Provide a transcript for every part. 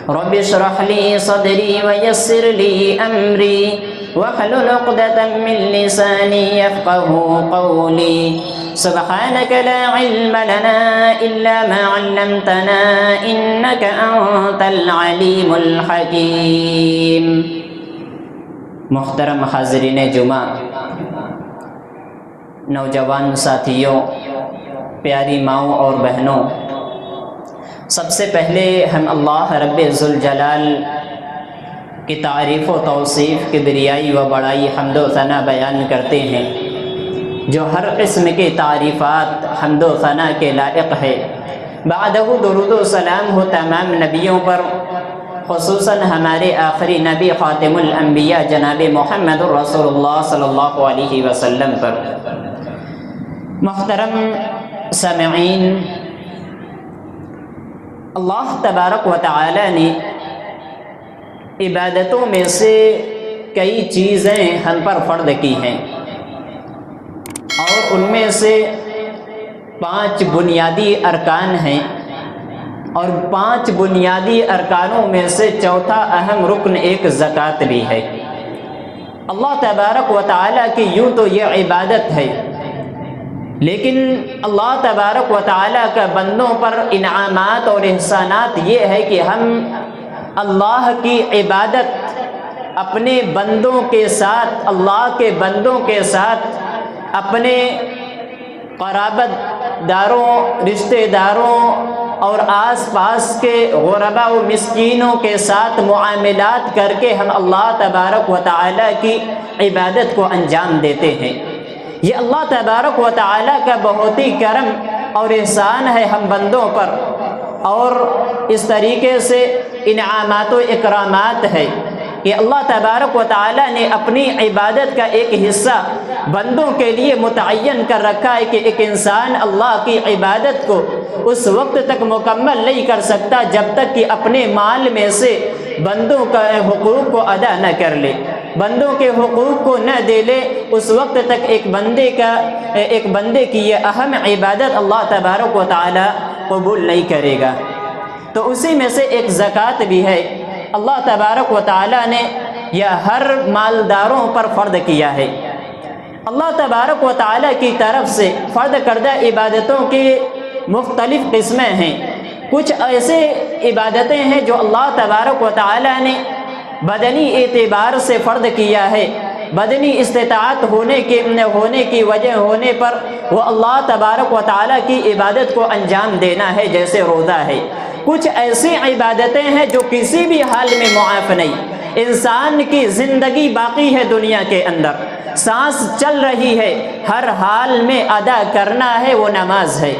رب اشرح لي صدري ويسر لي أمري واحلل عقدة من لساني يفقهوا قولي سبحانك لا علم لنا إلا ما علمتنا إنك أنت العليم الحكيم۔ محترم حاضرین جمعہ، نوجوان ساتھیوں، پیاری ماؤں اور بہنوں، سب سے پہلے ہم اللہ رب ذوالجلال کی تعریف و توصیف، کبریائی و بڑائی، حمد و ثنا بیان کرتے ہیں، جو ہر قسم کی تعریفات حمد و ثنا کے لائق ہے۔ بعدہ درود و سلام ہو تمام نبیوں پر، خصوصاً ہمارے آخری نبی خاتم الانبیاء جناب محمد رسول اللہ صلی اللہ علیہ وسلم پر۔ محترم سامعین، اللہ تبارک و تعالی نے عبادتوں میں سے کئی چیزیں ہم پر فرض کی ہیں، اور ان میں سے 5 بنیادی ارکان ہیں، اور 5 بنیادی ارکانوں میں سے چوتھا اہم رکن ایک زکوٰۃ بھی ہے۔ اللہ تبارک و تعالیٰ کی یوں تو یہ عبادت ہے، لیکن اللہ تبارک و تعالیٰ کا بندوں پر انعامات اور احسانات یہ ہے کہ ہم اللہ کی عبادت اپنے بندوں کے ساتھ، اللہ کے بندوں کے ساتھ، اپنے قرابت داروں، رشتہ داروں اور آس پاس کے غرباء و مسکینوں کے ساتھ معاملات کر کے ہم اللہ تبارک و تعالیٰ کی عبادت کو انجام دیتے ہیں۔ یہ اللہ تبارک و تعالیٰ کا بہت ہی کرم اور احسان ہے ہم بندوں پر، اور اس طریقے سے انعامات و اکرامات ہے کہ اللہ تبارک و تعالیٰ نے اپنی عبادت کا ایک حصہ بندوں کے لیے متعین کر رکھا ہے کہ ایک انسان اللہ کی عبادت کو اس وقت تک مکمل نہیں کر سکتا جب تک کہ اپنے مال میں سے بندوں کا حقوق کو ادا نہ کر لے، بندوں کے حقوق کو نہ دے لے، اس وقت تک ایک بندے کی یہ اہم عبادت اللہ تبارک و تعالیٰ قبول نہیں کرے گا۔ تو اسی میں سے ایک زکوٰۃ بھی ہے۔ اللہ تبارک و تعالیٰ نے یہ ہر مالداروں پر فرض کیا ہے۔ اللہ تبارک و تعالیٰ کی طرف سے فرض کردہ عبادتوں کی مختلف قسمیں ہیں۔ کچھ ایسے عبادتیں ہیں جو اللہ تبارک و تعالیٰ نے بدنی اعتبار سے فرض کیا ہے، بدنی استطاعت ہونے کی وجہ ہونے پر وہ اللہ تبارک و تعالیٰ کی عبادت کو انجام دینا ہے، جیسے روزہ ہے۔ کچھ ایسی عبادتیں ہیں جو کسی بھی حال میں معاف نہیں، انسان کی زندگی باقی ہے دنیا کے اندر، سانس چل رہی ہے، ہر حال میں ادا کرنا ہے، وہ نماز ہے۔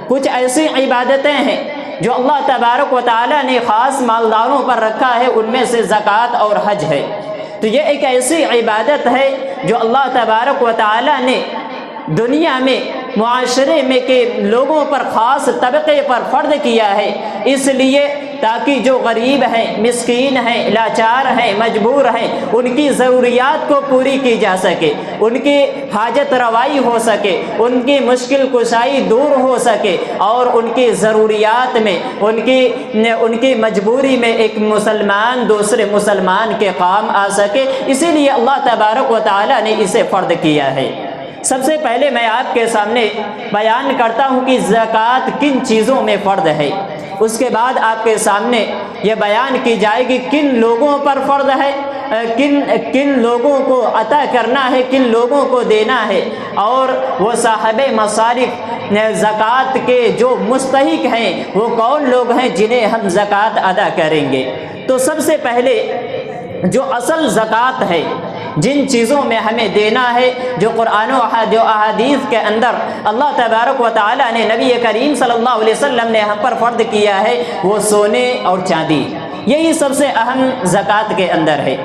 کچھ ایسی عبادتیں ہیں جو اللہ تبارک و تعالیٰ نے خاص مالداروں پر رکھا ہے، ان میں سے زکوٰۃ اور حج ہے۔ تو یہ ایک ایسی عبادت ہے جو اللہ تبارک و تعالیٰ نے دنیا میں معاشرے میں کے لوگوں پر، خاص طبقے پر فرض کیا ہے، اس لیے تاکہ جو غریب ہیں، مسکین ہیں، لاچار ہیں، مجبور ہیں، ان کی ضروریات کو پوری کی جا سکے، ان کی حاجت روائی ہو سکے، ان کی مشکل کشائی دور ہو سکے، اور ان کی ضروریات میں، ان کی مجبوری میں ایک مسلمان دوسرے مسلمان کے کام آ سکے، اسی لیے اللہ تبارک و تعالیٰ نے اسے فرض کیا ہے۔ سب سے پہلے میں آپ کے سامنے بیان کرتا ہوں کہ زکوٰۃ کن چیزوں میں فرض ہے، اس کے بعد آپ کے سامنے یہ بیان کی جائے گی کن لوگوں پر فرض ہے، کن لوگوں کو عطا کرنا ہے، کن لوگوں کو دینا ہے، اور وہ صاحب مصارف زکوٰۃ کے جو مستحق ہیں وہ کون لوگ ہیں جنہیں ہم زکوٰۃ ادا کریں گے۔ تو سب سے پہلے جو اصل زکوٰۃ ہے، جن چیزوں میں ہمیں دینا ہے، جو قرآن و احادیث کے اندر اللہ تبارک و تعالیٰ نے، نبی کریم صلی اللہ علیہ وسلم نے ہم پر فرض کیا ہے، وہ سونے اور چاندی، یہی سب سے اہم زکوٰۃ کے اندر ہے۔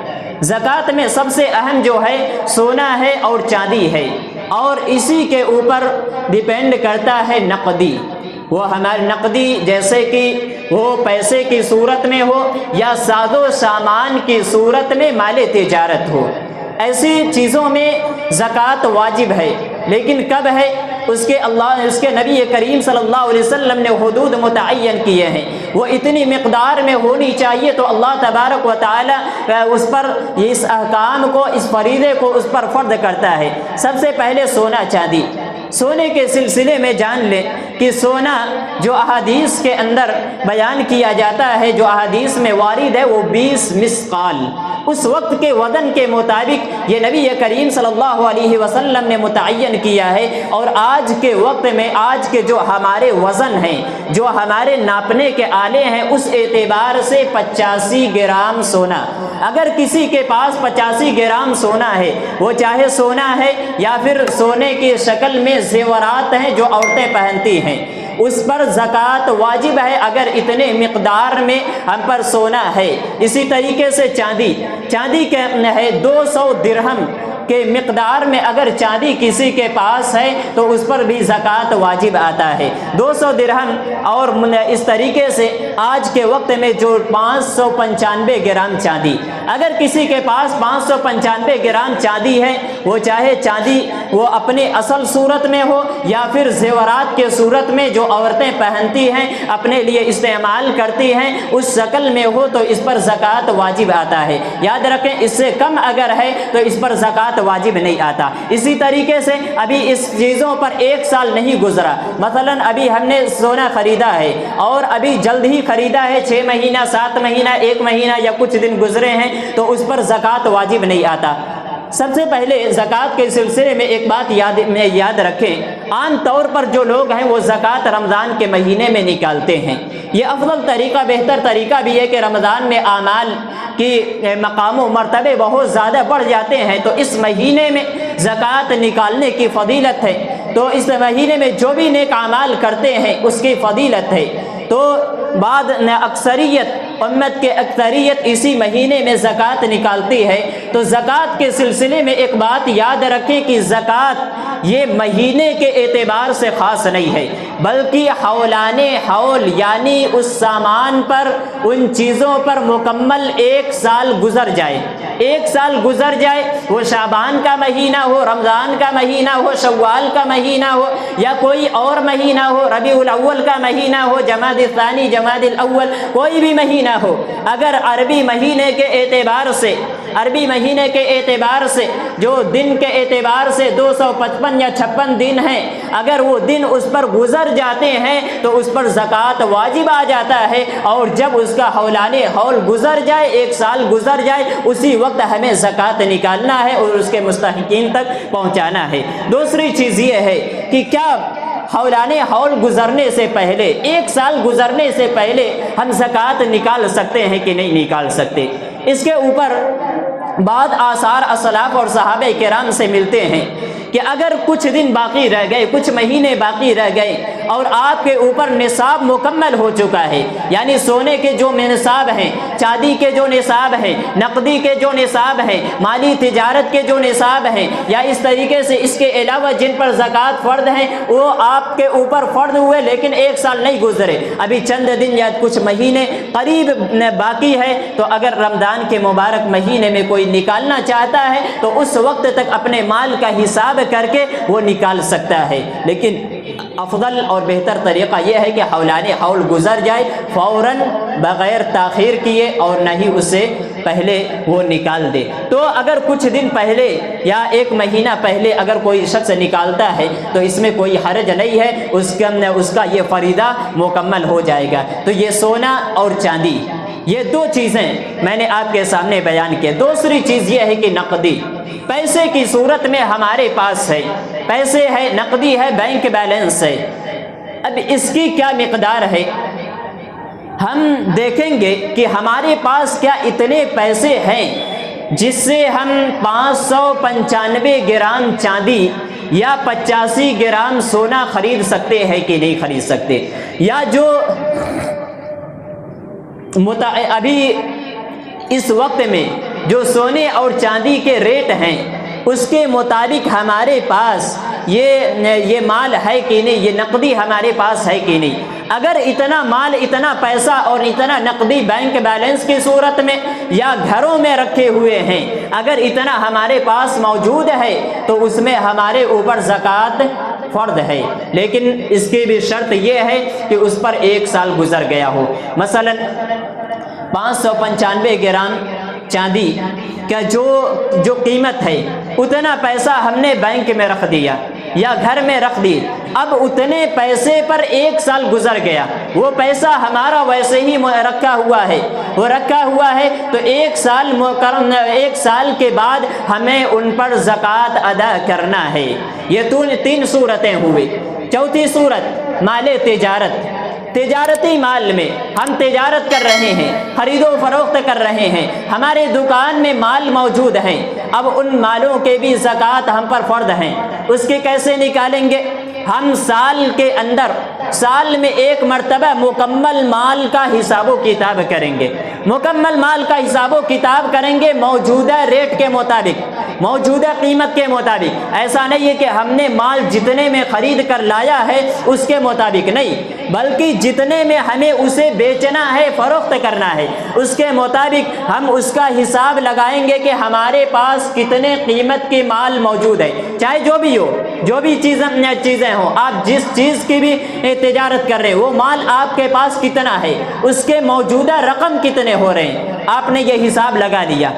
زکوٰۃ میں سب سے اہم جو ہے سونا ہے اور چاندی ہے، اور اسی کے اوپر ڈیپینڈ کرتا ہے نقدی، وہ ہمارے نقدی جیسے کہ وہ پیسے کی صورت میں ہو یا ساز و سامان کی صورت میں مال تجارت ہو، ایسی چیزوں میں زکوٰۃ واجب ہے۔ لیکن کب ہے؟ اس کے نبی کریم صلی اللہ علیہ وسلم نے حدود متعین کیے ہیں، وہ اتنی مقدار میں ہونی چاہیے، تو اللہ تبارک و تعالی اس پر اس احکام کو، اس فریضے کو اس پر فرض کرتا ہے۔ سب سے پہلے سونا چاندی، سونے کے سلسلے میں جان لیں کہ سونا جو احادیث کے اندر بیان کیا جاتا ہے، جو احادیث میں وارد ہے، وہ 20 مثقال اس وقت کے وزن کے مطابق یہ نبی کریم صلی اللہ علیہ وسلم نے متعین کیا ہے۔ اور آج کے وقت میں آج کے جو ہمارے وزن ہیں، جو ہمارے ناپنے کے آلے ہیں، اس اعتبار سے 85 گرام سونا، اگر کسی کے پاس 85 گرام سونا ہے، وہ چاہے سونا ہے یا پھر سونے کی شکل میں زیورات ہیں جو عورتیں پہنتی ہیں، اس پر زکوٰۃ واجب ہے اگر اتنے مقدار میں ہم پر سونا ہے۔ اسی طریقے سے چاندی کے ہے 200 درہم کے مقدار میں اگر چاندی کسی کے پاس ہے تو اس پر بھی زکوٰۃ واجب آتا ہے، 200 درہم۔ اور اس طریقے سے آج کے وقت میں جو 595 گرام چاندی، اگر کسی کے پاس 595 گرام چاندی ہے، وہ چاہے چاندی وہ اپنے اصل صورت میں ہو یا پھر زیورات کے صورت میں جو عورتیں پہنتی ہیں، اپنے لیے استعمال کرتی ہیں، اس شکل میں ہو تو اس پر زکوٰۃ واجب آتا ہے۔ یاد رکھیں اس سے کم اگر ہے تو اس پر زکوٰۃ واجب نہیں آتا۔ اسی طریقے سے ابھی اس چیزوں پر 1 سال نہیں گزرا، مثلا ابھی ہم نے سونا خریدا ہے اور ابھی جلد ہی خریدا ہے، 6 مہینہ 7 مہینہ 1 مہینہ یا کچھ دن گزرے ہیں، تو اس پر زکوٰۃ واجب نہیں آتا۔ سب سے پہلے زکوٰۃ کے سلسلے میں ایک بات یاد رکھیں، عام طور پر جو لوگ ہیں وہ زکوٰۃ رمضان کے مہینے میں نکالتے ہیں۔ یہ افضل طریقہ، بہتر طریقہ بھی ہے کہ رمضان میں اعمال کی مقام و مرتبے بہت زیادہ بڑھ جاتے ہیں، تو اس مہینے میں زکوٰۃ نکالنے کی فضیلت ہے، تو اس مہینے میں جو بھی نیک اعمال کرتے ہیں اس کی فضیلت ہے۔ تو بعد اکثریت، امت کے اکثریت اسی مہینے میں زکوٰۃ نکالتی ہے۔ تو زکوٰۃ کے سلسلے میں ایک بات یاد رکھیں کہ زکوٰۃ یہ مہینے کے اعتبار سے خاص نہیں ہے، بلکہ حولان حول یعنی اس سامان پر، ان چیزوں پر مکمل 1 سال گزر جائے، 1 سال گزر جائے، وہ شعبان کا مہینہ ہو، رمضان کا مہینہ ہو، شوال کا مہینہ ہو یا کوئی اور مہینہ ہو، ربیع الاول کا مہینہ ہو، جمادی الثانی، جمادی الاول، کوئی بھی مہینہ ہو، اگر عربی مہینے کے اعتبار سے جو دن کے اعتبار سے 255 یا 56 دن ہیں، اگر وہ دن اس پر گزر جاتے ہیں تو اس پر زکوٰۃ واجب آ جاتا ہے۔ اور جب اس کا حولان حول گزر جائے، 1 سال گزر جائے، اسی وقت ہمیں زکوٰۃ نکالنا ہے اور اس کے مستحقین تک پہنچانا ہے۔ دوسری چیز یہ ہے کہ کیا حولان حول گزرنے سے پہلے، 1 سال گزرنے سے پہلے ہم زکوٰۃ نکال سکتے ہیں کہ نہیں نکال سکتے؟ اس کے اوپر بعض آثار اسلاف اور صحابہ کرام سے ملتے ہیں کہ اگر کچھ دن باقی رہ گئے، کچھ مہینے باقی رہ گئے اور آپ کے اوپر نصاب مکمل ہو چکا ہے، یعنی سونے کے جو نصاب ہیں، چاندی کے جو نصاب ہیں، نقدی کے جو نصاب ہیں، مالی تجارت کے جو نصاب ہیں، یا اس طریقے سے اس کے علاوہ جن پر زکوٰۃ فرض ہیں، وہ آپ کے اوپر فرض ہوئے لیکن 1 سال نہیں گزرے، ابھی چند دن یا کچھ مہینے قریب باقی ہے، تو اگر رمضان کے مبارک مہینے میں کوئی نکالنا چاہتا ہے تو اس وقت تک اپنے مال کا حساب کر کے وہ نکال سکتا ہے۔ لیکن افضل اور بہتر طریقہ یہ ہے کہ حولان حول گزر جائے، فوراً بغیر تاخیر کیے اور نہ ہی اسے پہلے وہ نکال دے۔ تو اگر کچھ دن پہلے یا 1 مہینہ پہلے اگر کوئی شخص نکالتا ہے تو اس میں کوئی حرج نہیں ہے، اس کا یہ فریضہ مکمل ہو جائے گا۔ تو یہ سونا اور چاندی، یہ 2 چیزیں میں نے آپ کے سامنے بیان کی۔ دوسری چیز یہ ہے کہ نقدی، پیسے کی صورت میں ہمارے پاس ہے، پیسے ہے، نقدی ہے، بینک بیلنس ہے، اب اس کی کیا مقدار ہے؟ ہم دیکھیں گے کہ ہمارے پاس کیا اتنے پیسے ہیں جس سے ہم 595 گرام چاندی یا 85 گرام سونا خرید سکتے ہیں کہ نہیں خرید سکتے؟ یا جو ابھی اس وقت میں جو سونے اور چاندی کے ریٹ ہیں اس کے مطابق ہمارے پاس یہ مال ہے کہ نہیں، یہ نقدی ہمارے پاس ہے کہ نہیں؟ اگر اتنا مال، اتنا پیسہ اور اتنا نقدی بینک بیلنس کی صورت میں یا گھروں میں رکھے ہوئے ہیں، اگر اتنا ہمارے پاس موجود ہے تو اس میں ہمارے اوپر زکوٰۃ فرض ہے، لیکن اس کی بھی شرط یہ ہے کہ اس پر 1 سال گزر گیا ہو۔ مثلا 595 گرام چاندی کا جو قیمت ہے اتنا پیسہ ہم نے بینک میں رکھ دیا یا گھر میں رکھ دی، اب اتنے پیسے پر 1 سال گزر گیا، وہ پیسہ ہمارا ویسے ہی رکھا ہوا ہے تو 1 سال کے بعد ہمیں ان پر زکوٰۃ ادا کرنا ہے۔ یہ 3 صورتیں ہوئی۔ چوتھی صورت مال تجارتی مال میں ہم تجارت کر رہے ہیں، خرید و فروخت کر رہے ہیں، ہمارے دکان میں مال موجود ہیں، اب ان مالوں کے بھی زکوٰۃ ہم پر فرض ہیں۔ اس کے کیسے نکالیں گے؟ ہم سال میں 1 مرتبہ مکمل مال کا حساب و کتاب کریں گے، مکمل مال کا حساب و کتاب کریں گے موجودہ ریٹ کے مطابق، موجودہ قیمت کے مطابق۔ ایسا نہیں ہے کہ ہم نے مال جتنے میں خرید کر لایا ہے اس کے مطابق نہیں، بلکہ جتنے میں ہمیں اسے بیچنا ہے، فروخت کرنا ہے، اس کے مطابق ہم اس کا حساب لگائیں گے کہ ہمارے پاس کتنے قیمت کی مال موجود ہے، چاہے جو بھی ہو، جو بھی چیزیں ہوں، آپ جس چیز کی بھی تجارت کر رہے ہیں وہ مال آپ کے پاس کتنا ہے، اس کے موجودہ رقم کتنے ہو رہے ہیں، آپ نے یہ حساب لگا دیا۔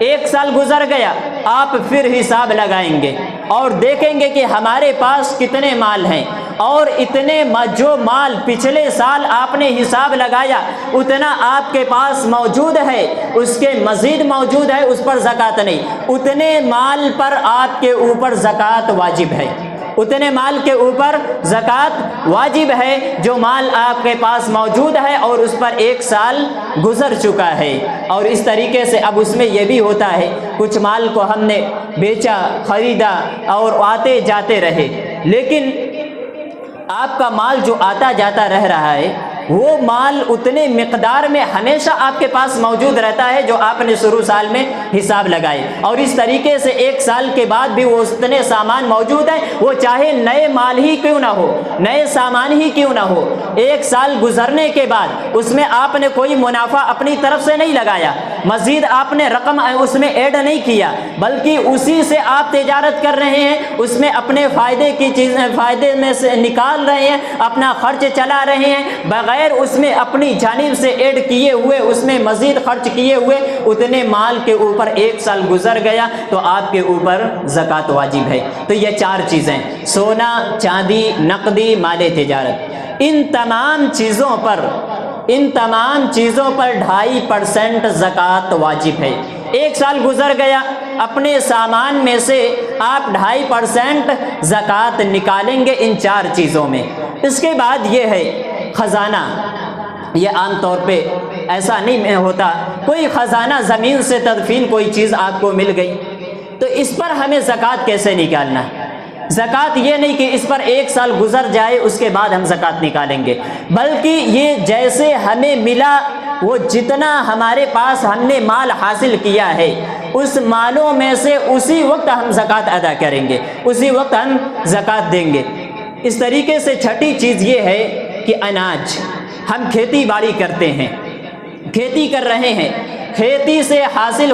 1 سال گزر گیا، آپ پھر حساب لگائیں گے اور دیکھیں گے کہ ہمارے پاس کتنے مال ہیں، اور اتنے جو مال پچھلے سال آپ نے حساب لگایا اتنا آپ کے پاس موجود ہے، اس کے مزید موجود ہے، اس پر زکوٰۃ نہیں، اتنے مال پر آپ کے اوپر زکوٰۃ واجب ہے، اتنے مال کے اوپر زکوٰۃ واجب ہے جو مال آپ کے پاس موجود ہے اور اس پر 1 سال گزر چکا ہے۔ اور اس طریقے سے اب اس میں یہ بھی ہوتا ہے، کچھ مال کو ہم نے بیچا، خریدا اور آتے جاتے رہے، لیکن آپ کا مال جو آتا جاتا رہ رہا ہے وہ مال اتنے مقدار میں ہمیشہ آپ کے پاس موجود رہتا ہے جو آپ نے شروع سال میں حساب لگائے، اور اس طریقے سے 1 سال کے بعد بھی وہ اتنے سامان موجود ہیں، وہ چاہے نئے مال ہی کیوں نہ ہو، نئے سامان ہی کیوں نہ ہو، 1 سال گزرنے کے بعد اس میں آپ نے کوئی منافع اپنی طرف سے نہیں لگایا، مزید آپ نے رقم اس میں ایڈ نہیں کیا، بلکہ اسی سے آپ تجارت کر رہے ہیں، اس میں اپنے فائدے میں سے نکال رہے ہیں، اپنا خرچ چلا رہے ہیں، بغیر اس میں اپنی جانب سے ایڈ کیے ہوئے، اس میں مزید خرچ کیے ہوئے اتنے مال کے اوپر 1 سال گزر گیا تو آپ کے اوپر زکوٰۃ واجب ہے۔ تو یہ 4 چیزیں، سونا، چاندی، نقدی، مال تجارت، ان تمام چیزوں پر 2.5% زکوٰۃ واجب ہے۔ 1 سال گزر گیا، اپنے سامان میں سے آپ 2.5% زکوٰۃ نکالیں گے ان 4 چیزوں میں۔ اس کے بعد یہ ہے خزانہ، یہ عام طور پہ ایسا نہیں ہوتا، کوئی خزانہ زمین سے تدفین کوئی چیز آپ کو مل گئی تو اس پر ہمیں زکوٰۃ کیسے نکالنا ہے؟ زکوٰۃ یہ نہیں کہ اس پر 1 سال گزر جائے اس کے بعد ہم زکوٰۃ نکالیں گے، بلکہ یہ جیسے ہمیں ملا، وہ جتنا ہمارے پاس ہم نے مال حاصل کیا ہے اس مالوں میں سے اسی وقت ہم زکوٰۃ ادا کریں گے، اسی وقت ہم زکوٰۃ دیں گے۔ اس طریقے سے چھٹی چیز یہ ہے کہ اناج، ہم کھیتی باڑی کرتے ہیں، کھیتی کر رہے ہیں، کھیتی سے حاصل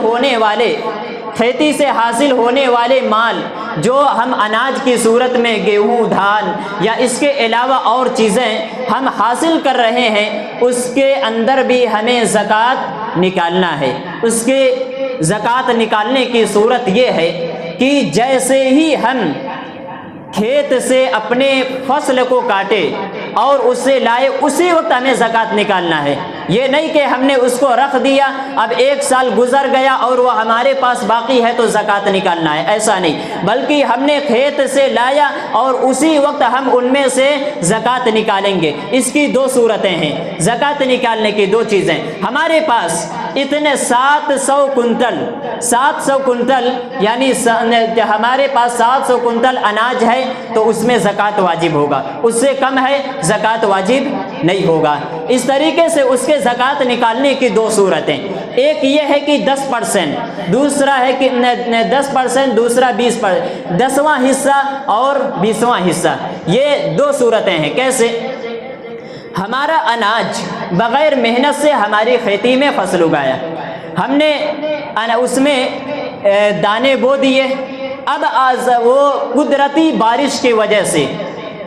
ہونے والے مال جو ہم اناج کی صورت میں گیہوں، دھان یا اس کے علاوہ اور چیزیں ہم حاصل کر رہے ہیں، اس کے اندر بھی ہمیں زکوٰۃ نکالنا ہے۔ اس کے زکوٰۃ نکالنے کی صورت یہ ہے کہ جیسے ہی ہم کھیت سے اپنے فصل کو کاٹے اور اسے لائے اسی وقت ہمیں زکوٰۃ نکالنا ہے۔ یہ نہیں کہ ہم نے اس کو رکھ دیا، اب 1 سال گزر گیا اور وہ ہمارے پاس باقی ہے تو زکوٰۃ نکالنا ہے، ایسا نہیں، بلکہ ہم نے کھیت سے لایا اور اسی وقت ہم ان میں سے زکوٰۃ نکالیں گے۔ اس کی 2 صورتیں ہیں، زکوٰۃ نکالنے کی 2 چیزیں۔ ہمارے پاس اتنے 700 کنٹل یعنی ہمارے پاس 700 کنٹل اناج ہے تو اس میں زکوٰۃ واجب ہوگا، اس سے کم ہے زکوٰۃ واجب نہیں ہوگا۔ اس طریقے سے اس کے زکوٰۃ نکالنے کی 2 صورتیں، ایک یہ ہے کہ 10%، دوسرا ہے کہ 10%، دوسرا 20%، 10واں حصہ اور 20واں حصہ، یہ 2 صورتیں ہیں۔ کیسے؟ ہمارا اناج بغیر محنت سے ہماری کھیتی میں فصل اگایا، ہم نے اس میں دانے بو دیے، اب وہ قدرتی بارش کی وجہ سے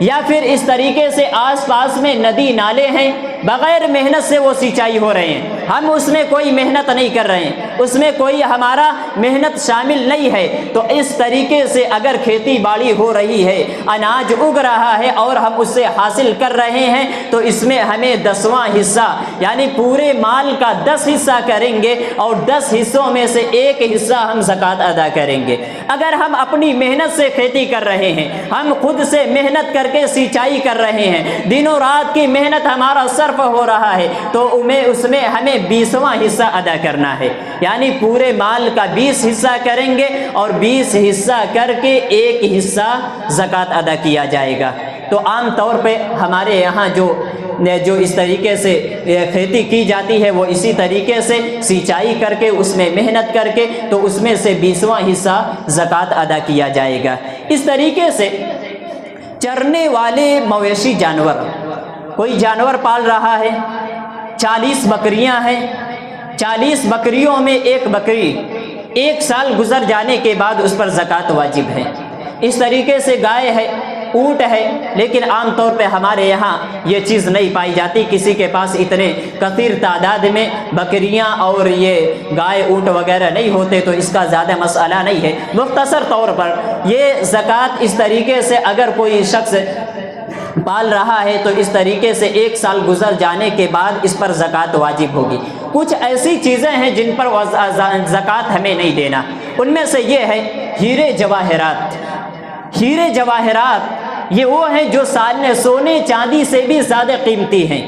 یا پھر اس طریقے سے آس پاس میں ندی نالے ہیں، بغیر محنت سے وہ سینچائی ہو رہے ہیں، ہم اس میں کوئی محنت نہیں کر رہے ہیں، اس میں کوئی ہمارا محنت شامل نہیں ہے، تو اس طریقے سے اگر کھیتی باڑی ہو رہی ہے، اناج اگ رہا ہے اور ہم اس سے حاصل کر رہے ہیں، تو اس میں ہمیں 10واں حصہ یعنی پورے مال کا 10 حصہ کریں گے اور 10 حصوں میں سے 1 حصہ ہم زکوٰۃ ادا کریں گے۔ اگر ہم اپنی محنت سے کھیتی کر رہے ہیں، ہم خود سے محنت کر کے سینچائی کر رہے ہیں، دنوں رات کی محنت ہمارا صرف ہو رہا ہے، تو اس میں ہمیں 20واں حصہ ادا کرنا ہے، یعنی پورے مال کا 20 حصہ کریں گے اور 20 حصہ کر کے 1 حصہ زکوٰۃ ادا کیا جائے گا۔ تو عام طور پہ ہمارے یہاں جو اس طریقے سے کھیتی کی جاتی ہے وہ اسی طریقے سے سینچائی کر کے اس میں محنت کر کے تو اس میں سے 20واں حصہ زکوٰۃ ادا کیا جائے گا۔ اس طریقے سے چرنے والے مویشی جانور، کوئی جانور پال رہا ہے، 40 بکریاں ہیں، 40 بکریوں میں 1 بکری 1 سال گزر جانے کے بعد اس پر زکوٰۃ واجب ہے۔ اس طریقے سے گائے ہے، اونٹ ہے، لیکن عام طور پہ ہمارے یہاں یہ چیز نہیں پائی جاتی، کسی کے پاس اتنے کثیر تعداد میں بکریاں اور یہ گائے اونٹ وغیرہ نہیں ہوتے، تو اس کا زیادہ مسئلہ نہیں ہے۔ مختصر طور پر یہ زکوٰۃ اس طریقے سے اگر کوئی شخص پال رہا ہے تو اس طریقے سے 1 سال گزر جانے کے بعد اس پر زکوٰۃ واجب ہوگی۔ کچھ ایسی چیزیں ہیں جن پر زکوٰۃ ہمیں نہیں دینا، ان میں سے یہ ہے ہیرے جواہرات۔ ہیرے جواہرات یہ وہ ہیں جو سونے چاندی سے بھی زیادہ قیمتی ہیں،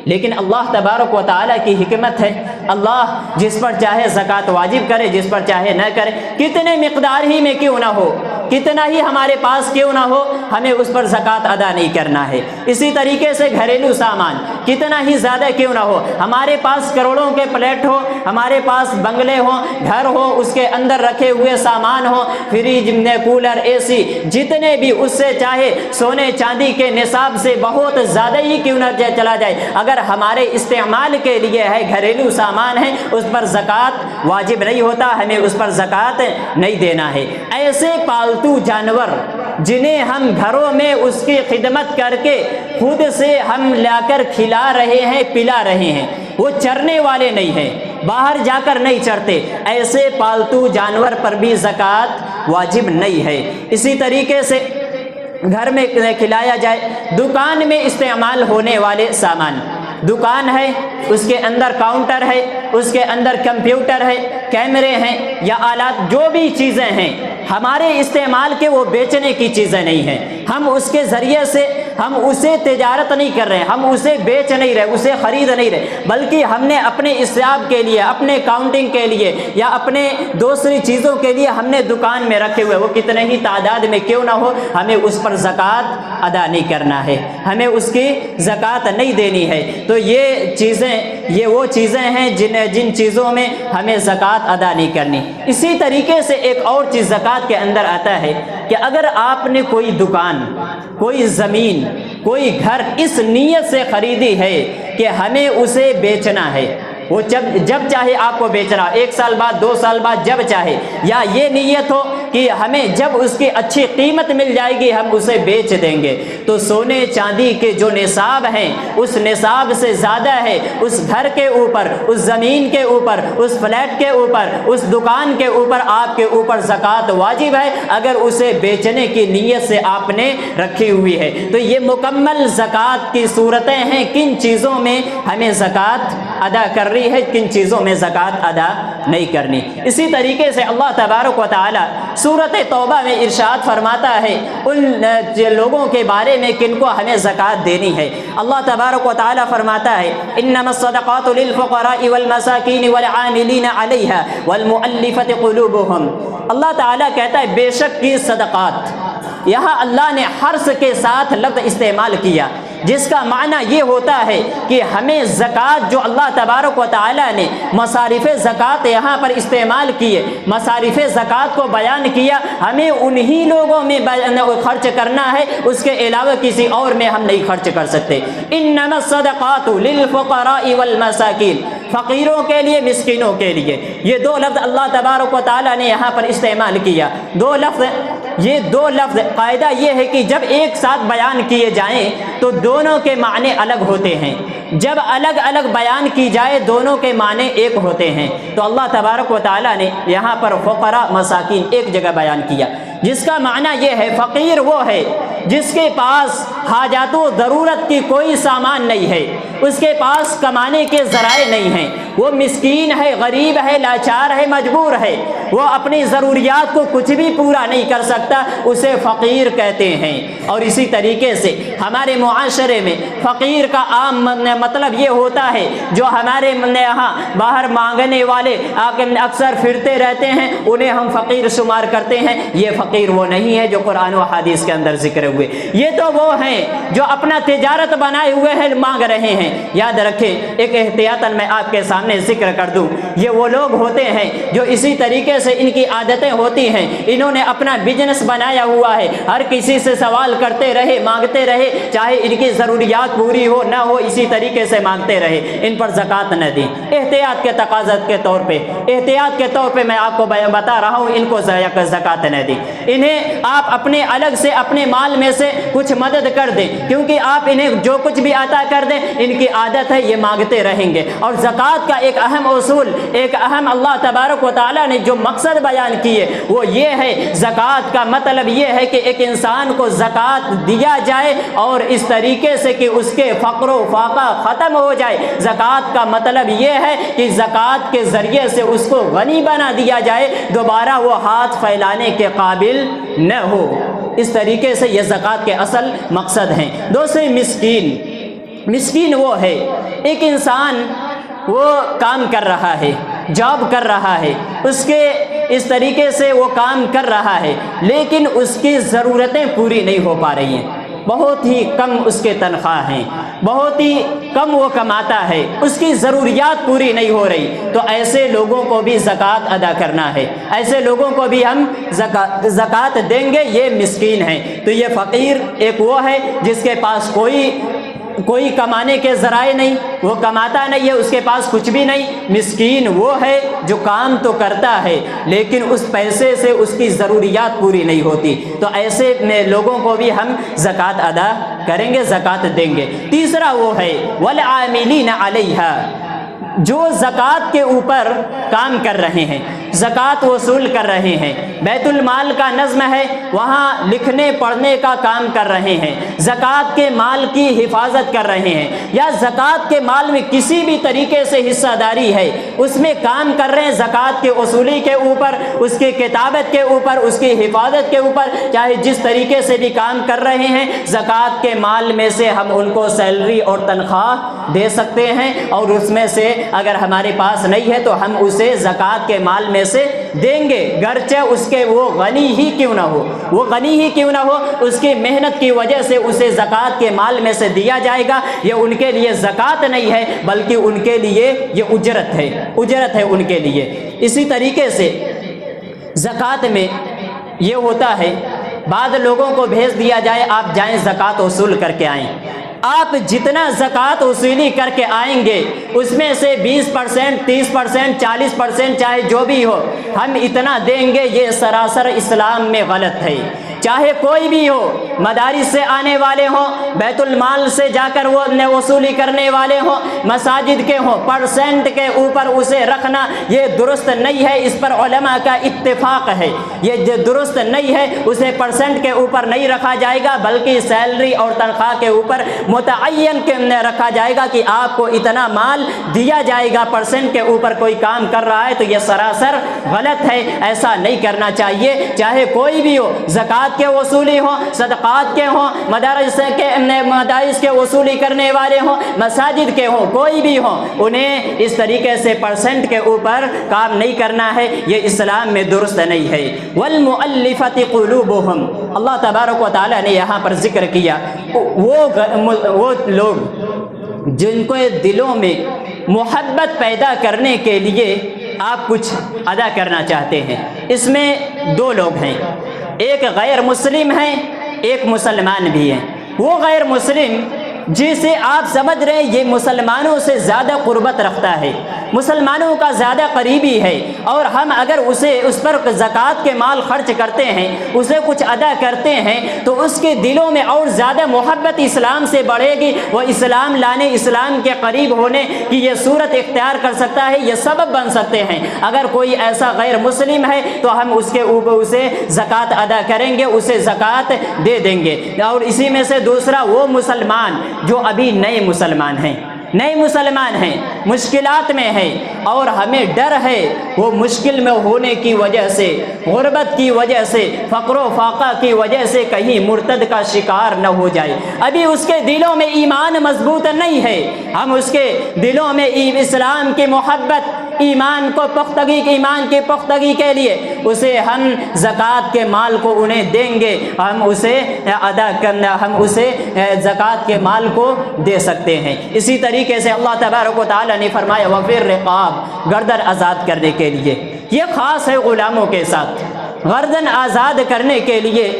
لیکن اللہ تبارک و تعالیٰ کی حکمت ہے، اللہ جس پر چاہے زکوٰۃ واجب کرے، جس پر چاہے نہ کرے، کتنے مقدار ہی میں کیوں نہ ہو، کتنا ہی ہمارے پاس کیوں نہ ہو، ہمیں اس پر زکوٰۃ ادا نہیں کرنا ہے۔ اسی طریقے سے گھریلو سامان کتنا ہی زیادہ کیوں نہ ہو، ہمارے پاس کروڑوں کے پلیٹ ہو، ہمارے پاس بنگلے ہوں، گھر ہو، اس کے اندر رکھے ہوئے سامان ہو، فریج، کولر، اے سی، جتنے بھی اس سے چاہے سونے چاندی کے نصاب سے بہت زیادہ ہی کیوں نہ چلا جائے، اگر ہمارے استعمال کے لیے ہے، گھریلو سامان ہے، اس پر زکوٰۃ واجب نہیں ہوتا، ہمیں اس پر زکوٰۃ نہیں دینا ہے۔ ایسے پالتو جانور جنہیں ہم گھروں میں اس کی خدمت کر کے خود سے ہم لا کر کھلا رہے ہیں، پلا رہے ہیں، وہ چرنے والے نہیں ہیں، باہر جا کر نہیں چرتے، ایسے پالتو جانور پر بھی زکوٰۃ واجب نہیں ہے۔ اسی طریقے سے گھر میں کھلایا جائے، دکان میں استعمال ہونے والے سامان، دکان ہے، اس کے اندر کاؤنٹر ہے، اس کے اندر کمپیوٹر ہے، کیمرے ہیں یا آلات، جو بھی چیزیں ہیں ہمارے استعمال کے، وہ بیچنے کی چیزیں نہیں ہیں، ہم اس کے ذریعے سے ہم اسے تجارت نہیں کر رہے، ہم اسے بیچ نہیں رہے، اسے خرید نہیں رہے، بلکہ ہم نے اپنے حساب کے لیے، اپنے کاؤنٹنگ کے لیے یا اپنے دوسری چیزوں کے لیے ہم نے دکان میں رکھے ہوئے، وہ کتنے ہی تعداد میں کیوں نہ ہو، ہمیں اس پر زکوٰۃ ادا نہیں کرنا ہے، ہمیں اس کی زکوٰۃ نہیں دینی ہے۔ تو یہ وہ چیزیں ہیں جن چیزوں میں ہمیں زکوٰۃ ادا نہیں کرنی۔ اسی طریقے سے ایک اور چیز زکوٰۃ کے اندر آتا ہے کہ اگر آپ نے کوئی دکان، کوئی زمین، کوئی گھر اس نیت سے خریدی ہے کہ ہمیں اسے بیچنا ہے، وہ جب چاہے آپ کو بیچنا، 1 سال بعد، 2 سال بعد، جب چاہے، یا یہ نیت ہو کہ ہمیں جب اس کی اچھی قیمت مل جائے گی ہم اسے بیچ دیں گے، تو سونے چاندی کے جو نصاب ہیں اس نصاب سے زیادہ ہے اس گھر کے اوپر، اس زمین کے اوپر، اس فلیٹ کے اوپر، اس دکان کے اوپر آپ کے اوپر زکوٰۃ واجب ہے، اگر اسے بیچنے کی نیت سے آپ نے رکھی ہوئی ہے۔ تو یہ مکمل زکوٰۃ کی صورتیں ہیں، کن چیزوں میں ہمیں زکوٰۃ ادا کر رہی ہے، کن چیزوں میں زکوٰۃ ادا نہیں کرنی۔ اسی طریقے سے اللہ تبارک و تعالی سورۃ توبہ میں ارشاد فرماتا ہے ان لوگوں کے بارے میں کن کو ہمیں زکوٰۃ دینی ہے۔ اللہ تبارک و تعالی فرماتا ہے انما الصدقات للفقراء والمساکین والعاملین علیہا والمؤلفۃ قلوبہم۔ اللہ تعالیٰ کہتا ہے بے شک کی صدقات، یہاں اللہ نے حرص کے ساتھ لفظ استعمال کیا، جس کا معنی یہ ہوتا ہے کہ ہمیں زکوٰۃ جو اللہ تبارک و تعالیٰ نے مصارف زکوٰۃ یہاں پر استعمال کیے، مصارف زکوٰۃ کو بیان کیا، ہمیں انہی لوگوں میں خرچ کرنا ہے، اس کے علاوہ کسی اور میں ہم نہیں خرچ کر سکتے۔ انما الصدقات للفقراء والمساکین، فقیروں کے لیے، مسکینوں کے لیے۔ یہ دو لفظ اللہ تبارک و تعالیٰ نے یہاں پر استعمال کیا، یہ دو لفظ قاعدہ یہ ہے کہ جب ایک ساتھ بیان کیے جائیں تو دونوں کے معنی الگ ہوتے ہیں، جب الگ الگ بیان کی جائے دونوں کے معنی ایک ہوتے ہیں۔ تو اللہ تبارک و تعالیٰ نے یہاں پر فقراء مساکین ایک جگہ بیان کیا، جس کا معنی یہ ہے فقیر وہ ہے جس کے پاس حاجات و ضرورت کی کوئی سامان نہیں ہے، اس کے پاس کمانے کے ذرائع نہیں ہیں، وہ مسکین ہے، غریب ہے، لاچار ہے، مجبور ہے، وہ اپنی ضروریات کو کچھ بھی پورا نہیں کر سکتا، اسے فقیر کہتے ہیں۔ اور اسی طریقے سے ہمارے معاشرے میں فقیر کا عام مطلب یہ ہوتا ہے جو ہمارے یہاں باہر مانگنے والے اکثر پھرتے رہتے ہیں، انہیں ہم فقیر شمار کرتے ہیں۔ یہ فقیر وہ نہیں ہے جو قرآن و حدیث کے اندر ذکر ہوئے، یہ تو وہ ہیں جو اپنا تجارت بنائے ہوئے ہیں، مانگ رہے ہیں۔ یاد رکھیں، ایک احتیاطاً میں آپ کے سامنے ذکر کر دوں، یہ وہ لوگ ہوتے ہیں جو اسی طریقے سے ان کی عادتیں ہوتی ہیں، انہوں نے اپنا بزنس بنایا ہوا ہے، ہر کسی سے سوال کرتے رہے، مانگتے رہے، چاہے ان کی ضروریات پوری ہو نہ ہو، اسی طریقے سے مانگتے رہے، ان پر زکوٰۃ نہ دیں۔ احتیاط کے تقاضت کے طور پہ میں آپ کو بتا رہا ہوں، ان کو زکوٰۃ نہ دیں، انہیں آپ اپنے الگ سے اپنے مال میں سے کچھ مدد کر دیں، کیونکہ آپ انہیں جو کچھ بھی عطا کر دیں ان کی عادت ہے یہ مانگتے رہیں گے۔ اور زکوٰۃ کا ایک اہم اصول، ایک اہم اللہ تبارک و تعالیٰ نے جو مقصد بیان کیے وہ یہ ہے، زکوٰۃ کا مطلب یہ ہے کہ ایک انسان کو زکوٰۃ دیا جائے اور اس طریقے سے کہ اس کے فقر و فاقہ ختم ہو جائے۔ زکوٰۃ کا مطلب یہ ہے کہ زکوٰۃ کے ذریعے سے اس کو غنی بنا دیا جائے، دوبارہ وہ ہاتھ پھیلانے کے قابل نہ ہو۔ اس طریقے سے یہ زکوٰۃ کے اصل مقصد ہیں۔ دوسرے مسکین وہ ہے ایک انسان وہ کام کر رہا ہے، جاب کر رہا ہے، اس طریقے سے وہ کام کر رہا ہے، لیکن اس کی ضرورتیں پوری نہیں ہو پا رہی ہیں، بہت ہی کم اس کے تنخواہ ہیں، بہت ہی کم وہ کماتا ہے، اس کی ضروریات پوری نہیں ہو رہی، تو ایسے لوگوں کو بھی زکوٰۃ ادا کرنا ہے، ایسے لوگوں کو بھی ہم زکوٰۃ دیں گے، یہ مسکین ہیں۔ تو یہ فقیر ایک وہ ہے جس کے پاس کوئی کمانے کے ذرائع نہیں، وہ کماتا نہیں ہے، اس کے پاس کچھ بھی نہیں۔ مسکین وہ ہے جو کام تو کرتا ہے لیکن اس پیسے سے اس کی ضروریات پوری نہیں ہوتی، تو ایسے لوگوں کو بھی ہم زکوٰۃ ادا کریں گے، زکوٰۃ دیں گے۔ تیسرا وہ ہے والعاملین علیہا، جو زکوٰۃ کے اوپر کام کر رہے ہیں، زکوٰۃ وصول کر رہے ہیں، بیت المال کا نظم ہے، وہاں لکھنے پڑھنے کا کام کر رہے ہیں، زکوٰۃ کے مال کی حفاظت کر رہے ہیں، یا زکوٰۃ کے مال میں کسی بھی طریقے سے حصہ داری ہے، اس میں کام کر رہے ہیں، زکوٰۃ کے وصولی کے اوپر، اس کی کتابت کے اوپر، اس کی حفاظت کے اوپر، چاہے جس طریقے سے بھی کام کر رہے ہیں، زکوٰۃ کے مال میں سے ہم ان کو سیلری اور تنخواہ دے سکتے ہیں، اور اس میں سے اگر ہمارے پاس نہیں ہے تو ہم اسے زکوٰۃ کے مال میں سے دیں گے، گرچہ اس کے وہ غنی ہی کیوں نہ ہو، اس کی محنت کی وجہ سے اسے زکوٰۃ کے مال میں سے دیا جائے گا۔ یہ ان کے لیے زکوٰۃ نہیں ہے بلکہ ان کے لیے یہ اجرت ہے ان کے لیے۔ اسی طریقے سے زکوٰۃ میں یہ ہوتا ہے، بعض لوگوں کو بھیج دیا جائے آپ جائیں زکوٰۃ وصول کر کے آئیں، آپ جتنا زکوٰۃ وصولی کر کے آئیں گے اس میں سے 20%، 30%، 40%، چاہے جو بھی ہو، ہم اتنا دیں گے، یہ سراسر اسلام میں غلط ہے۔ چاہے کوئی بھی ہو، مدارس سے آنے والے ہوں، بیت المال سے جا کر وہ وصولی کرنے والے ہوں، مساجد کے ہوں، پرسنٹ کے اوپر اسے رکھنا یہ درست نہیں ہے، اس پر علماء کا اتفاق ہے، یہ درست نہیں ہے، اسے پرسنٹ کے اوپر نہیں رکھا جائے گا بلکہ سیلری اور تنخواہ کے اوپر متعین رکھا جائے گا کہ آپ کو اتنا مال دیا جائے گا، پرسنٹ کے اوپر کوئی کام کر رہا ہے تو یہ سراسر غلط ہے، ایسا نہیں کرنا چاہیے۔ چاہے کوئی بھی ہو، زکوٰۃ کے وصولی ہوں، صدقات کے ہوں، مدارس کے وصولی کرنے والے ہوں، مساجد کے ہوں، کوئی بھی ہوں، انہیں اس طریقے سے پرسنٹ کے اوپر کام نہیں کرنا ہے، یہ اسلام میں درست نہیں ہے۔ والمؤلفۃ قلوبہم، اللہ تبارک و تعالی نے یہاں پر ذکر کیا وہ لوگ جن کو دلوں میں محبت پیدا کرنے کے لیے آپ کچھ ادا کرنا چاہتے ہیں۔ اس میں دو لوگ ہیں، ایک غیر مسلم ہیں، ایک مسلمان بھی ہیں۔ وہ غیر مسلم جسے آپ سمجھ رہے ہیں یہ مسلمانوں سے زیادہ قربت رکھتا ہے، مسلمانوں کا زیادہ قریبی ہے، اور ہم اگر اس پر زکوٰۃ کے مال خرچ کرتے ہیں، اسے کچھ ادا کرتے ہیں، تو اس کے دلوں میں اور زیادہ محبت اسلام سے بڑھے گی، وہ اسلام لانے، اسلام کے قریب ہونے کی یہ صورت اختیار کر سکتا ہے، یہ سبب بن سکتے ہیں۔ اگر کوئی ایسا غیر مسلم ہے تو ہم اس کے اوپر اسے زکوٰۃ ادا کریں گے، اسے زکوٰۃ دے دیں گے۔ اور اسی میں سے دوسرا، وہ مسلمان جو ابھی نئے مسلمان ہیں، مشکلات میں ہیں، اور ہمیں ڈر ہے وہ مشکل میں ہونے کی وجہ سے، غربت کی وجہ سے، فقر و فاقہ کی وجہ سے کہیں مرتد کا شکار نہ ہو جائے، ابھی اس کے دلوں میں ایمان مضبوط نہیں ہے، ہم اس کے دلوں میں اسلام کی محبت، ایمان کی پختگی کے لیے اسے ہم زکوٰۃ کے مال کو انہیں دیں گے، ہم اسے زکوٰۃ کے مال کو دے سکتے ہیں۔ اسی طریقے سے اللہ تبارک و تعالیٰ نے فرمایا وَفِي الرِّقَابِ، گردن آزاد کرنے کے لیے، یہ خاص ہے غلاموں کے ساتھ، گردن آزاد کرنے کے لیے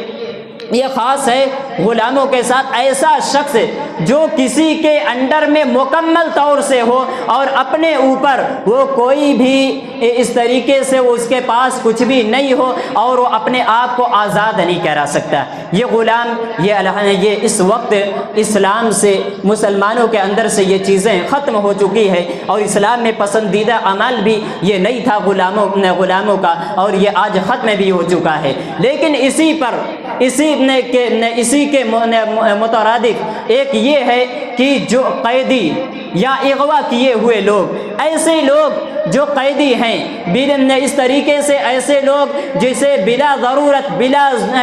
یہ خاص ہے غلاموں کے ساتھ، ایسا شخص جو کسی کے انڈر میں مکمل طور سے ہو اور اپنے اوپر وہ کوئی بھی اس طریقے سے اس کے پاس کچھ بھی نہیں ہو اور وہ اپنے آپ کو آزاد نہیں کرا سکتا، یہ غلام، یہ اس وقت اسلام سے، مسلمانوں کے اندر سے یہ چیزیں ختم ہو چکی ہے، اور اسلام میں پسندیدہ عمل بھی یہ نہیں تھا غلاموں کا، اور یہ آج ختم بھی ہو چکا ہے۔ لیکن اسی کے مترادف ایک یہ ہے کہ جو قیدی یا اغوا کیے ہوئے لوگ، ایسے لوگ جو قیدی ہیں، اس طریقے سے ایسے لوگ جسے بلا ضرورت،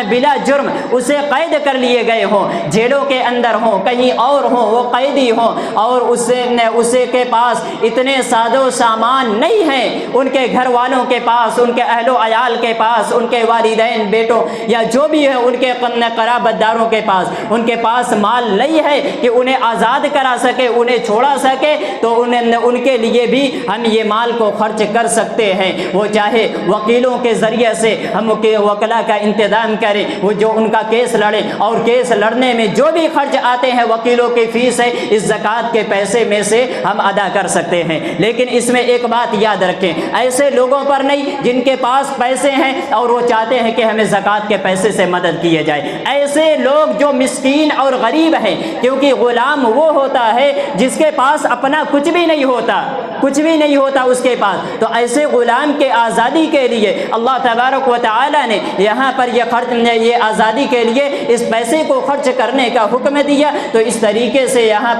بلا جرم اسے قید کر لیے گئے ہوں، جیلوں کے اندر ہوں، کہیں اور ہوں، وہ قیدی ہوں، اور اسے کے پاس اتنے ساز و سامان نہیں ہیں، ان کے گھر والوں کے پاس، ان کے اہل و عیال کے پاس، ان کے والدین، بیٹوں یا جو بھی ہے ان کے قرابت داروں کے پاس، ان کے پاس مال نہیں ہے کہ انہیں آزاد کرا سکے، انہیں چھوڑا سکے، تو ان کے لیے بھی ہم یہ مال کو خرچ کر سکتے ہیں، وہ چاہے وکیلوں کے ذریعے سے ہم وکلا کا انتظام کریں، وہ جو ان کا کیس لڑے، اور کیس لڑنے میں جو بھی خرچ آتے ہیں وکیلوں کی فیس ہے، اس زکوٰۃ کے پیسے میں سے ہم ادا کر سکتے ہیں۔ لیکن اس میں ایک بات یاد رکھیں، ایسے لوگوں پر نہیں جن کے پاس پیسے ہیں اور وہ چاہتے ہیں کہ ہمیں زکوٰۃ کے پیسے سے مدد کیے جائے، ایسے لوگ جو مسکین اور غریب ہیں، کیونکہ غلام وہ ہوتا ہے جس کے پاس اپنا کچھ بھی نہیں ہوتا اس کے پاس، تو ایسے غلام کے آزادی کے لیے اللہ تبارک و تعالی نے یہاں پر یہ آزادی کے لیے اس پیسے کو خرچ کرنے کا حکم دیا۔ تو اس طریقے سے یہاں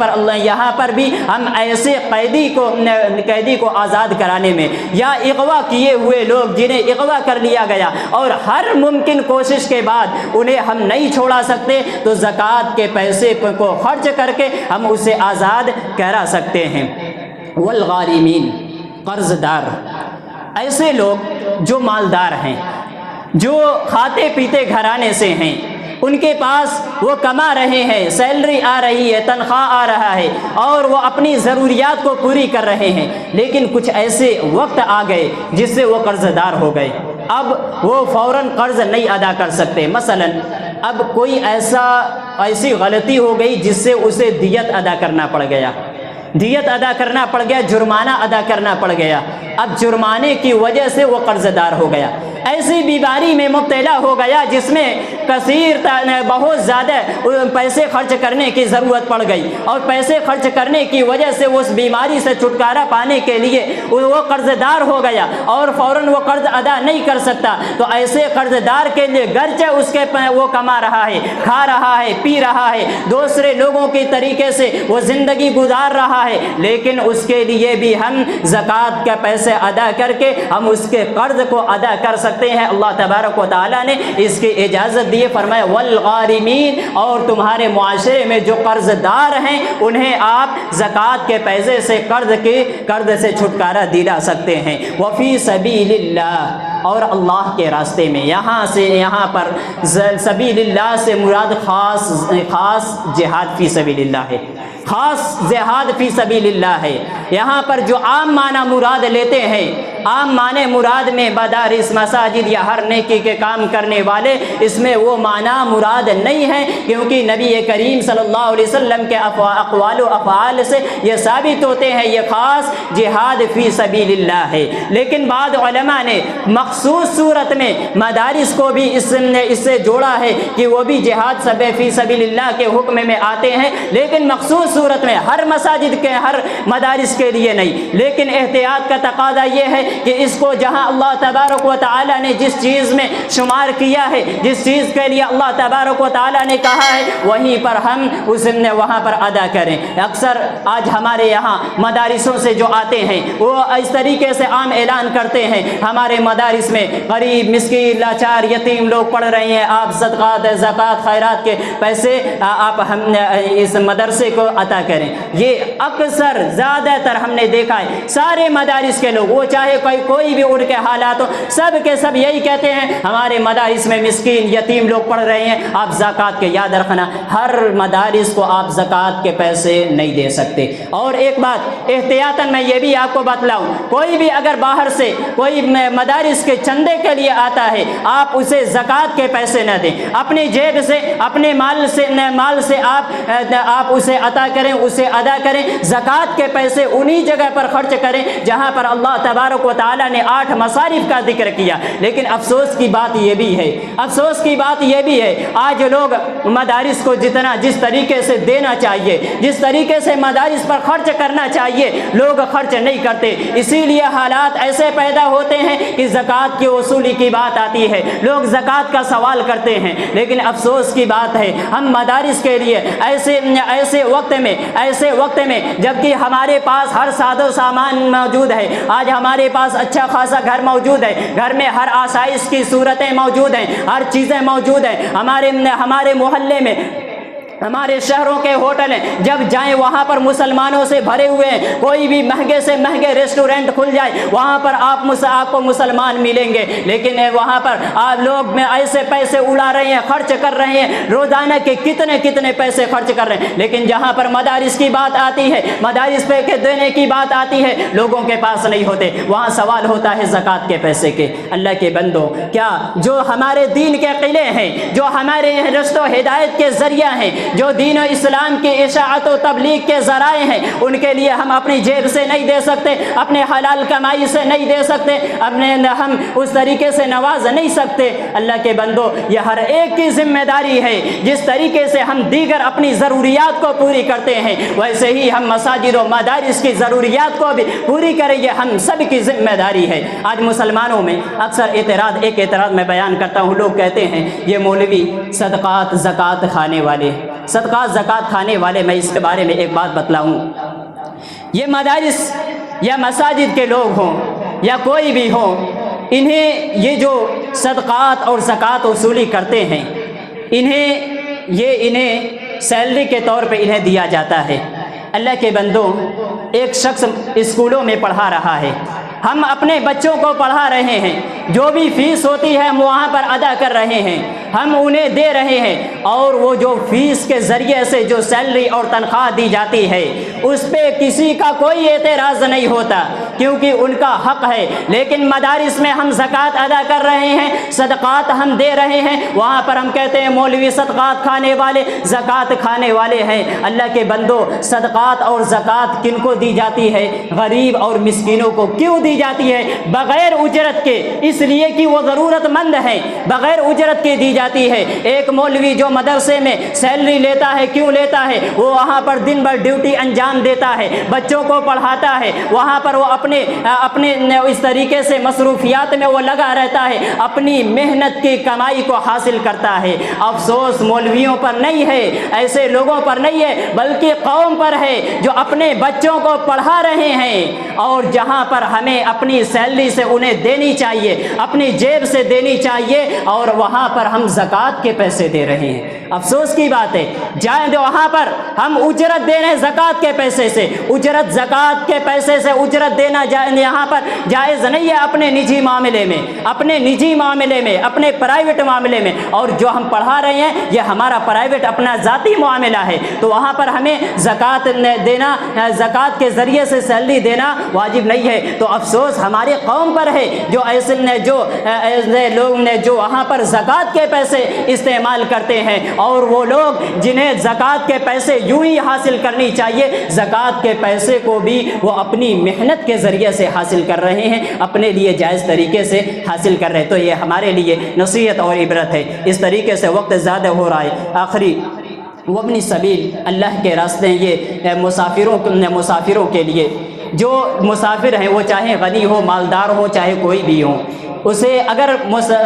پر بھی ہم ایسے قیدی کو آزاد کرانے میں، یا اغوا کیے ہوئے لوگ جنہیں اغوا کر لیا گیا اور ہر ممکن کوشش کے بعد انہیں ہم نہیں چھوڑا سکتے، تو زکوٰۃ کے پیسے کو خرچ کر کے ہم اسے آزاد کرا سکتے ہیں۔ والغارمین، قرض دار، ایسے لوگ جو مالدار ہیں، جو کھاتے پیتے گھرانے سے ہیں، ان کے پاس وہ کما رہے ہیں، سیلری آ رہی ہے، تنخواہ آ رہا ہے، اور وہ اپنی ضروریات کو پوری کر رہے ہیں، لیکن کچھ ایسے وقت آ گئے جس سے وہ قرض دار ہو گئے، اب وہ فوراً قرض نہیں ادا کر سکتے۔ مثلا اب کوئی ایسی غلطی ہو گئی جس سے اسے دیت ادا کرنا پڑ گیا، جرمانہ ادا کرنا پڑ گیا، اب جرمانے کی وجہ سے وہ قرض دار ہو گیا، ایسی بیماری میں مبتلا ہو گیا جس میں بہت زیادہ پیسے خرچ کرنے کی ضرورت پڑ گئی، اور پیسے خرچ کرنے کی وجہ سے وہ اس بیماری سے چھٹکارا پانے کے لیے وہ قرض دار ہو گیا اور فوراً وہ قرض ادا نہیں کر سکتا۔ تو ایسے قرض دار کے لیے گرچہ اس کے وہ کما رہا ہے، کھا رہا ہے، پی رہا ہے، دوسرے لوگوں کی طریقے سے وہ زندگی گزار رہا ہے، لیکن اس کے لیے بھی ہم زکوٰۃ کا پیسے ادا کر کے ہم اس کے قرض کو ادا کر سکتے ہیں۔ اللہ تبارک و تعالیٰ نے اس کی اجازت دی، فرمایا والغارمین، اور تمہارے معاشرے میں جو قرض دار ہیں انہیں آپ زکوٰۃ کے پیسے سے قرض سے چھٹکارا دلا سکتے ہیں۔ وفی سبیل اللہ، اور اللہ کے راستے میں، یہاں پر سبیل اللہ سے مراد خاص جہاد فی سبیل اللہ ہے، خاص جہاد فی سبیل اللہ ہے۔ یہاں پر جو عام معنی مراد لیتے ہیں عام معنی مراد میں مدارس، مساجد یا ہر نیکی کے کام کرنے والے، اس میں وہ معنی مراد نہیں ہے، کیونکہ نبی کریم صلی اللہ علیہ وسلم کے اقوال و افعال سے یہ ثابت ہوتے ہیں یہ خاص جہاد فی سبیل اللہ ہے۔ لیکن بعض علماء نے مخصوص صورت میں مدارس کو بھی اس سے جوڑا ہے کہ وہ بھی جہاد فی سبیل اللہ کے حکم میں آتے ہیں، لیکن مخصوص صورت میں، ہر مساجد کے، ہر مدارس کے لیے نہیں۔ لیکن احتیاط کا تقاضا یہ ہے کہ اس کو جہاں اللہ تبارک و تعالی نے جس چیز میں شمار کیا ہے، جس چیز کے لیے اللہ تبارک و تعالی نے کہا ہے، وہیں پر ہم وہاں پر ادا کریں۔ اکثر آج ہمارے یہاں مدارسوں سے جو آتے ہیں وہ اس طریقے سے عام اعلان کرتے ہیں، ہمارے مدارس میں غریب، مسکین، لاچار، یتیم لوگ پڑھ رہے ہیں، آپ صدقات، زکوٰۃ، خیرات کے پیسے آپ ہم اس مدرسے کو عطا کریں۔ یہ اکثر زیادہ تر ہم نے دیکھا ہے سارے مدارس کے لوگ، وہ چاہے کوئی بھی ان کے حالات ہو، سب کے سب یہی کہتے ہیں ہمارے مدارس میں مسکین، یتیم لوگ پڑھ رہے ہیں، آپ زکوٰۃ کے۔ یاد رکھنا ہر مدارس کو آپ زکوٰۃ کے پیسے نہیں دے سکتے۔ اور ایک بات احتیاطاً میں یہ بھی آپ کو بتلاؤں، کوئی بھی اگر باہر سے کوئی مدارس کے چندے کے لیے آتا ہے، آپ اسے زکوٰۃ کے پیسے نہ دیں، اپنی جیب سے، اپنے مال سے آپ اسے عطا کریں، اسے ادا کریں۔ زکوٰۃ کے پیسے انہی جگہ پر خرچ کریں جہاں پر اللہ تبارک و تعالی نے 8 مصارف کا ذکر کیا۔ لیکن افسوس کی بات یہ بھی ہے آج لوگ مدارس کو جس طریقے سے دینا چاہیے، جس طریقے سے مدارس پر خرچ کرنا چاہیے، لوگ خرچ نہیں کرتے۔ اسی لیے حالات ایسے پیدا ہوتے ہیں کہ زکوٰۃ کی وصولی کی بات آتی ہے، لوگ زکوٰۃ کا سوال کرتے ہیں۔ لیکن افسوس کی بات ہے ہم مدارس کے لیے ایسے وقت میں جبکہ ہمارے پاس ہر ساز و سامان موجود ہے، آج ہمارے پاس اچھا خاصا گھر موجود ہے، گھر میں ہر آسائش کی صورتیں موجود ہیں، ہر چیزیں موجود ہیں، ہمارے محلے میں، ہمارے شہروں کے ہوٹل ہیں، جب جائیں وہاں پر مسلمانوں سے بھرے ہوئے ہیں، کوئی بھی مہنگے سے مہنگے ریسٹورنٹ کھل جائے وہاں پر آپ کو مسلمان ملیں گے۔ لیکن وہاں پر آپ لوگ ایسے پیسے اڑا رہے ہیں، خرچ کر رہے ہیں، روزانہ کے کتنے پیسے خرچ کر رہے ہیں۔ لیکن جہاں پر مدارس کی بات آتی ہے، مدارس پہ کے دینے کی بات آتی ہے، لوگوں کے پاس نہیں ہوتے، وہاں سوال ہوتا ہے زکوٰۃ کے پیسے کے۔ اللہ کے بندو، کیا جو ہمارے دین کے قلعے ہیں، جو ہمارے رشت و ہدایت کے ذریعہ ہیں، جو دین و اسلام کی اشاعت و تبلیغ کے ذرائع ہیں، ان کے لیے ہم اپنی جیب سے نہیں دے سکتے، اپنے حلال کمائی سے نہیں دے سکتے، ہم اس طریقے سے نواز نہیں سکتے۔ اللہ کے بندو، یہ ہر ایک کی ذمہ داری ہے، جس طریقے سے ہم دیگر اپنی ضروریات کو پوری کرتے ہیں ویسے ہی ہم مساجد و مدارس کی ضروریات کو بھی پوری کریں، یہ ہم سب کی ذمہ داری ہے۔ آج مسلمانوں میں اکثر ایک اعتراض میں بیان کرتا ہوں، لوگ کہتے ہیں یہ مولوی صدقات زکوٰۃ کھانے والے، صدقات زکوٰۃ کھانے والے۔ میں اس کے بارے میں ایک بات بتلاؤں، یہ مدارس یا مساجد کے لوگ ہوں یا کوئی بھی ہو، انہیں یہ جو صدقات اور زکوٰۃ وصولی کرتے ہیں، انہیں سیلری کے طور پہ انہیں دیا جاتا ہے۔ اللہ کے بندوں، ایک شخص اسکولوں میں پڑھا رہا ہے، ہم اپنے بچوں کو پڑھا رہے ہیں، جو بھی فیس ہوتی ہے ہم وہاں پر ادا کر رہے ہیں، ہم انہیں دے رہے ہیں، اور وہ جو فیس کے ذریعے سے جو سیلری اور تنخواہ دی جاتی ہے اس پہ کسی کا کوئی اعتراض نہیں ہوتا، کیونکہ ان کا حق ہے۔ لیکن مدارس میں ہم زکوٰۃ ادا کر رہے ہیں، صدقات ہم دے رہے ہیں، وہاں پر ہم کہتے ہیں مولوی صدقات کھانے والے، زکوٰۃ کھانے والے ہیں۔ اللہ کے بندو، صدقات اور زکوٰۃ کن کو دی جاتی ہے؟ غریب اور مسکینوں کو۔ کیوں دی جاتی ہے؟ بغیر اجرت کے، اس لیے کہ وہ ضرورت مند ہیں، بغیر اجرت کے دی جاتی ہے۔ ایک مولوی جو مدرسے میں سیلری لیتا ہے، کیوں لیتا ہے؟ وہ وہاں پر دن بھر ڈیوٹی انجام دیتا ہے، بچوں کو پڑھاتا ہے، وہاں پر وہ اپنے اس طریقے سے مصروفیات میں وہ لگا رہتا ہے، اپنی محنت کی کمائی کو حاصل کرتا ہے۔ افسوس مولویوں پر نہیں ہے، ایسے لوگوں پر نہیں ہے، بلکہ قوم پر ہے جو اپنے بچوں کو پڑھا رہے ہیں، اور جہاں پر ہمیں اپنی سیلری سے انہیں دینی چاہیے، اپنی جیب سے دینی چاہیے، اور وہاں پر ہم زکوٰۃ کے پیسے دے رہے ہیں۔ افسوس کی بات ہے، جائیں تو وہاں پر ہم اجرت دے رہے ہیں زکوٰۃ کے پیسے سے، اجرت زکوٰۃ کے پیسے سے اجرت دینا یہاں پر جائز نہیں ہے اپنے نجی معاملے میں، اپنے نجی معاملے میں، اپنے پرائیویٹ معاملے میں، اور جو ہم پڑھا رہے ہیں یہ ہمارا پرائیویٹ اپنا ذاتی معاملہ ہے، تو وہاں پر ہمیں زکوٰۃ دینا، زکوٰۃ کے ذریعے سے سیلری دینا واجب نہیں ہے۔ تو افسوس ہماری قوم پر ہے جو ایسے لوگ نے جو وہاں پر زکوٰۃ کے پیسے استعمال کرتے ہیں، اور وہ لوگ جنہیں زکوٰۃ کے پیسے یوں ہی حاصل کرنی چاہیے، زکوٰۃ کے پیسے کو بھی وہ اپنی محنت کے ذریعے سے حاصل کر رہے ہیں، اپنے لیے جائز طریقے سے حاصل کر رہے ہیں۔ تو یہ ہمارے لیے نصیحت اور عبرت ہے۔ اس طریقے سے وقت زیادہ ہو رہا ہے، آخری وابن سبیل، اللہ کے راستے، یہ مسافروں کے لیے، جو مسافر ہیں وہ چاہے غنی ہو، مالدار ہو، چاہے کوئی بھی ہو، اسے اگر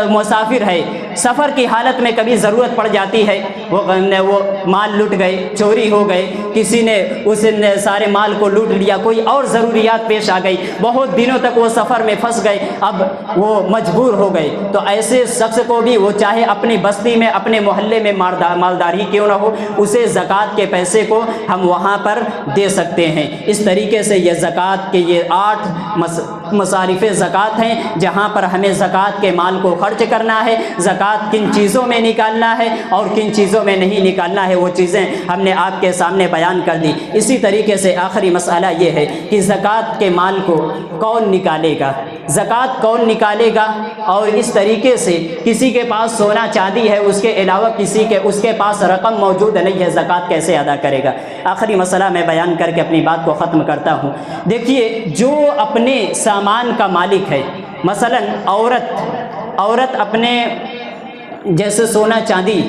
مسافر ہے، سفر کی حالت میں کبھی ضرورت پڑ جاتی ہے، وہ مال لٹ گئے، چوری ہو گئے، کسی نے اس سارے مال کو لوٹ لیا، کوئی اور ضروریات پیش آ گئی، بہت دنوں تک وہ سفر میں پھنس گئے، اب وہ مجبور ہو گئے، تو ایسے شخص کو بھی وہ چاہے اپنی بستی میں، اپنے محلے میں مالداری کیوں نہ ہو، اسے زکوٰۃ کے پیسے کو ہم وہاں پر دے سکتے ہیں۔ اس طریقے سے یہ زکوٰۃ کے یہ 8 مصارف زکوٰۃ ہیں جہاں پر ہمیں زکوٰۃ کے مال کو خرچ کرنا ہے، زکوٰۃ کن چیزوں میں نکالنا ہے اور کن چیزوں میں نہیں نکالنا ہے، وہ چیزیں ہم نے آپ کے سامنے بیان کر دی۔ اسی طریقے سے آخری مسئلہ یہ ہے کہ زکوٰۃ کے مال کو کون نکالے گا، زکوٰۃ کون نکالے گا، اور اس طریقے سے کسی کے پاس سونا چاندی ہے، اس کے علاوہ اس کے پاس رقم موجود نہیں ہے، زکوٰۃ کیسے ادا کرے گا۔ آخری مسئلہ میں بیان کر کے اپنی بات کو ختم کرتا ہوں۔ دیکھیے، جو اپنے سامان کا مالک ہے، مثلا عورت اپنے جیسے سونا چاندی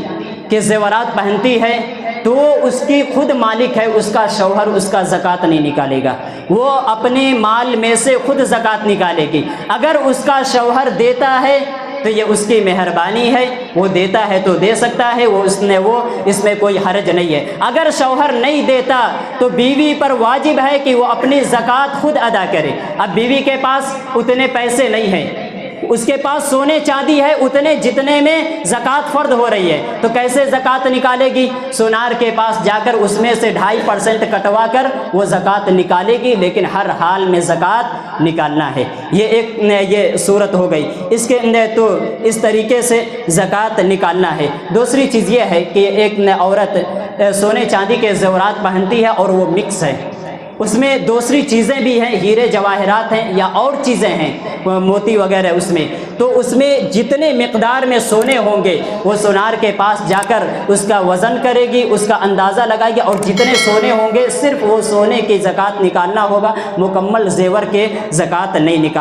کے زیورات پہنتی ہے تو اس کی خود مالک ہے، اس کا شوہر اس کا زکوٰۃ نہیں نکالے گا، وہ اپنے مال میں سے خود زکوٰۃ نکالے گی۔ اگر اس کا شوہر دیتا ہے تو یہ اس کی مہربانی ہے، وہ دیتا ہے تو دے سکتا ہے، اس میں کوئی حرج نہیں ہے۔ اگر شوہر نہیں دیتا تو بیوی پر واجب ہے کہ وہ اپنی زکوٰۃ خود ادا کرے۔ اب بیوی کے پاس اتنے پیسے نہیں ہیں، اس کے پاس سونے چاندی ہے اتنے جتنے میں زکوٰۃ فرض ہو رہی ہے، تو کیسے زکوٰۃ نکالے گی؟ سونار کے پاس جا کر اس میں سے 2.5% کٹوا کر وہ زکوٰۃ نکالے گی، لیکن ہر حال میں زکوٰۃ نکالنا ہے۔ یہ صورت ہو گئی، اس کے تو اس طریقے سے زکوٰۃ نکالنا ہے۔ دوسری چیز یہ ہے کہ ایک عورت سونے چاندی کے زیورات پہنتی ہے اور وہ مکس ہے، اس میں دوسری چیزیں بھی ہیں، ہیرے جواہرات ہیں یا اور چیزیں ہیں، موتی وغیرہ، اس میں تو اس میں جتنے مقدار میں سونے ہوں گے وہ سونار کے پاس جا کر اس کا وزن کرے گی، اس کا اندازہ لگائے گی، اور جتنے سونے ہوں گے صرف وہ سونے کی زکوٰۃ نکالنا ہوگا، مکمل زیور کے زکوٰۃ نہیں نکال